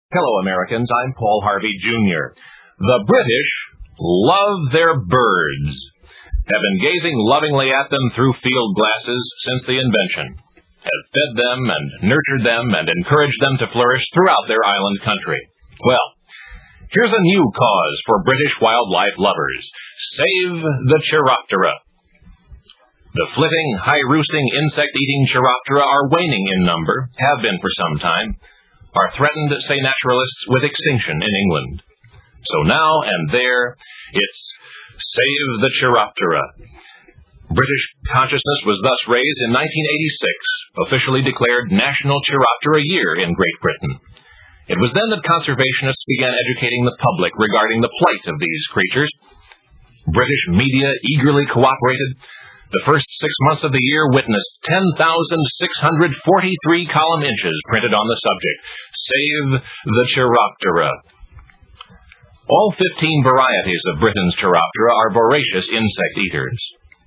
Hello, Americans. I'm Paul Harvey, Jr. The British love their birds, have been gazing lovingly at them through field glasses since the invention, have fed them and nurtured them and encouraged them to flourish throughout their island country. Well, here's a new cause for British wildlife lovers. Save the Chiroptera. The flitting, high-roosting, insect-eating Chiroptera are waning in number, have been for some time, are threatened, say naturalists, with extinction in England. So now and there, it's Save the Chiroptera. British consciousness was thus raised in 1986, officially declared National Chiroptera Year in Great Britain. It was then that conservationists began educating the public regarding the plight of these creatures. British media eagerly cooperated. The first 6 months of the year witnessed 10,643 column inches printed on the subject, Save the Chiroptera. All 15 varieties of Britain's Chiroptera are voracious insect eaters.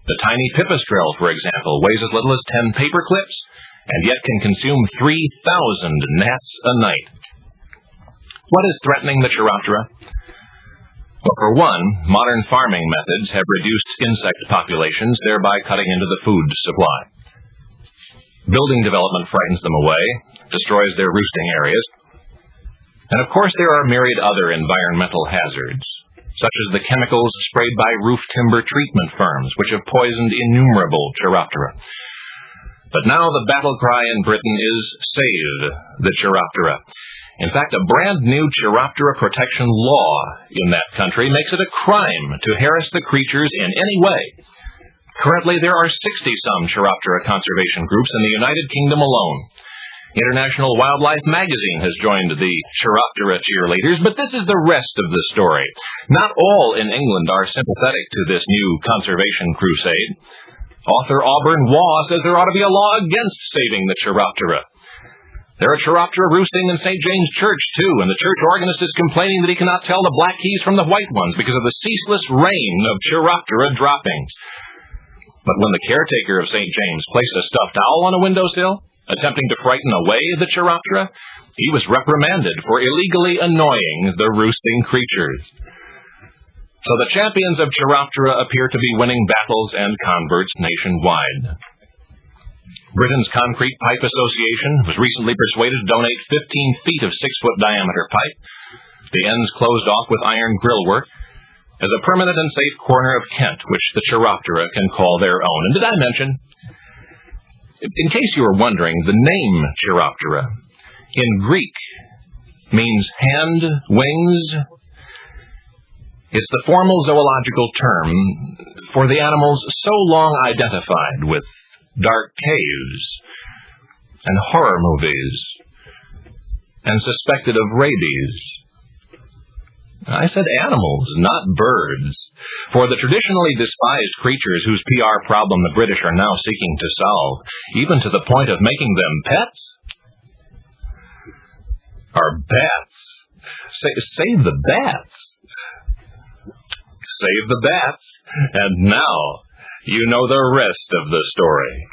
The tiny pipistrelle, for example, weighs as little as 10 paper clips, and yet can consume 3,000 gnats a night. What is threatening the Chiroptera? Well, for one, modern farming methods have reduced insect populations, thereby cutting into the food supply. Building development frightens them away, destroys their roosting areas. And of course there are myriad other environmental hazards, such as the chemicals sprayed by roof timber treatment firms, which have poisoned innumerable Chiroptera. But now the battle cry in Britain is Save the Chiroptera. In fact, a brand new Chiroptera protection law in that country makes it a crime to harass the creatures in any way. Currently, there are 60-some Chiroptera conservation groups in the United Kingdom alone. International Wildlife Magazine has joined the Chiroptera cheerleaders, but this is the rest of the story. Not all in England are sympathetic to this new conservation crusade. Author Auburn Waugh says there ought to be a law against saving the Chiroptera. There are Chiroptera roosting in St. James Church, too, and the church organist is complaining that he cannot tell the black keys from the white ones because of the ceaseless rain of Chiroptera droppings. But when the caretaker of St. James placed a stuffed owl on a windowsill, attempting to frighten away the Chiroptera, he was reprimanded for illegally annoying the roosting creatures. So the champions of Chiroptera appear to be winning battles and converts nationwide. Britain's Concrete Pipe Association was recently persuaded to donate 15 feet of 6-foot diameter pipe, the ends closed off with iron grillwork, as a permanent and safe corner of Kent, which the Chiroptera can call their own. And did I mention, in case you were wondering, the name Chiroptera in Greek means hand, wings. It's the formal zoological term for the animals so long identified with dark caves and horror movies and suspected of rabies. I said animals, not birds. For the traditionally despised creatures whose PR problem the British are now seeking to solve, even to the point of making them pets, are bats. Save the bats. Save the bats. And now you know the rest of the story.